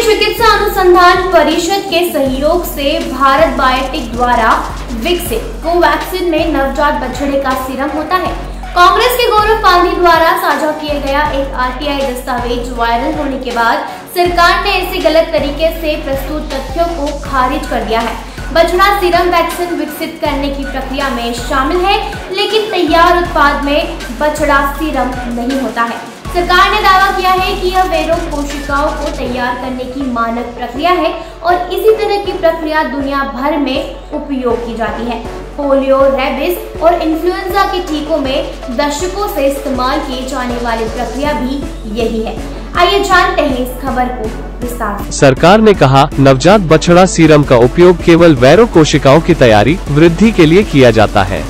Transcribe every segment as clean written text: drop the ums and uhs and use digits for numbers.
भारतीय चिकित्सा अनुसंधान परिषद के सहयोग से भारत बायोटेक द्वारा विकसित कोवैक्सीन में नवजात बछड़े का सीरम होता है। कांग्रेस के गौरव पांधी द्वारा साझा किया गया एक आरटीआई दस्तावेज वायरल होने के बाद सरकार ने इसे गलत तरीके से प्रस्तुत तथ्यों को खारिज कर दिया है। बछड़ा सीरम वैक्सीन विकसित करने की प्रक्रिया में शामिल है, लेकिन तैयार उत्पाद में बछड़ा सीरम नहीं होता है। सरकार ने दावा किया है कि यह वेरो कोशिकाओं को तैयार करने की मानक प्रक्रिया है और इसी तरह की प्रक्रिया दुनिया भर में उपयोग की जाती है। पोलियो, रेबीज और इन्फ्लुएंजा के टीकों में दशकों से इस्तेमाल किए जाने वाली प्रक्रिया भी यही है। आइए जानते हैं इस खबर को विस्तार से। सरकार ने कहा, नवजात बछड़ा सीरम का उपयोग केवल वैरो कोशिकाओं की तैयारी वृद्धि के लिए किया जाता है।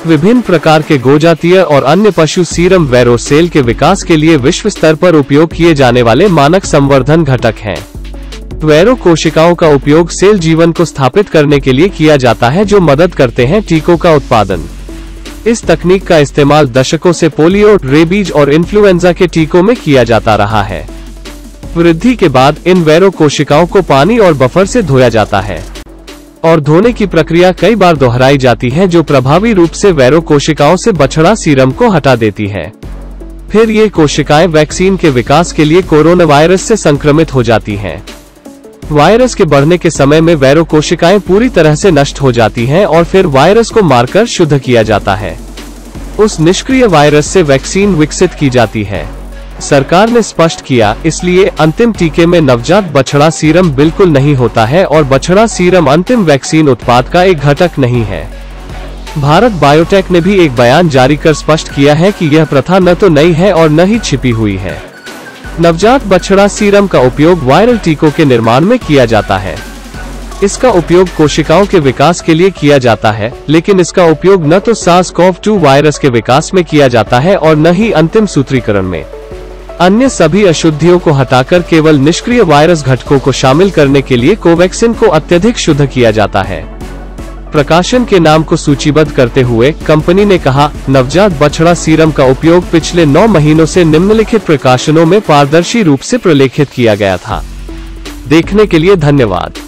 विभिन्न प्रकार के गोजातीय और अन्य पशु सीरम वैरो सेल के विकास के लिए विश्व स्तर पर उपयोग किए जाने वाले मानक संवर्धन घटक हैं। वैरो कोशिकाओं का उपयोग सेल जीवन को स्थापित करने के लिए किया जाता है, जो मदद करते हैं टीकों का उत्पादन। इस तकनीक का इस्तेमाल दशकों से पोलियो, रेबीज और इन्फ्लुएंजा के टीकों में किया जाता रहा है। वृद्धि के बाद इन वैरो कोशिकाओं को पानी और बफर से धोया जाता है और धोने की प्रक्रिया कई बार दोहराई जाती है, जो प्रभावी रूप से वैरो कोशिकाओं से बछड़ा सीरम को हटा देती है। फिर ये कोशिकाएं वैक्सीन के विकास के लिए कोरोना वायरस से संक्रमित हो जाती हैं। वायरस के बढ़ने के समय में वैरो कोशिकाएं पूरी तरह से नष्ट हो जाती हैं और फिर वायरस को मारकर शुद्ध किया जाता है। उस निष्क्रिय वायरस से वैक्सीन विकसित की जाती है। सरकार ने स्पष्ट किया, इसलिए अंतिम टीके में नवजात बछड़ा सीरम बिल्कुल नहीं होता है और बछड़ा सीरम अंतिम वैक्सीन उत्पाद का एक घटक नहीं है। भारत बायोटेक ने भी एक बयान जारी कर स्पष्ट किया है कि यह प्रथा न तो नई है और न ही छिपी हुई है। नवजात बछड़ा सीरम का उपयोग वायरल टीकों के निर्माण में किया जाता है। इसका उपयोग कोशिकाओं के विकास के लिए किया जाता है, लेकिन इसका उपयोग न तो SARS-CoV-2 वायरस के विकास में किया जाता है और न ही अंतिम सूत्रीकरण में। अन्य सभी अशुद्धियों को हटाकर केवल निष्क्रिय वायरस घटकों को शामिल करने के लिए कोवैक्सीन को अत्यधिक शुद्ध किया जाता है। प्रकाशन के नाम को सूचीबद्ध करते हुए कंपनी ने कहा, नवजात बछड़ा सीरम का उपयोग पिछले 9 महीनों से निम्नलिखित प्रकाशनों में पारदर्शी रूप से प्रलेखित किया गया था। देखने के लिए धन्यवाद।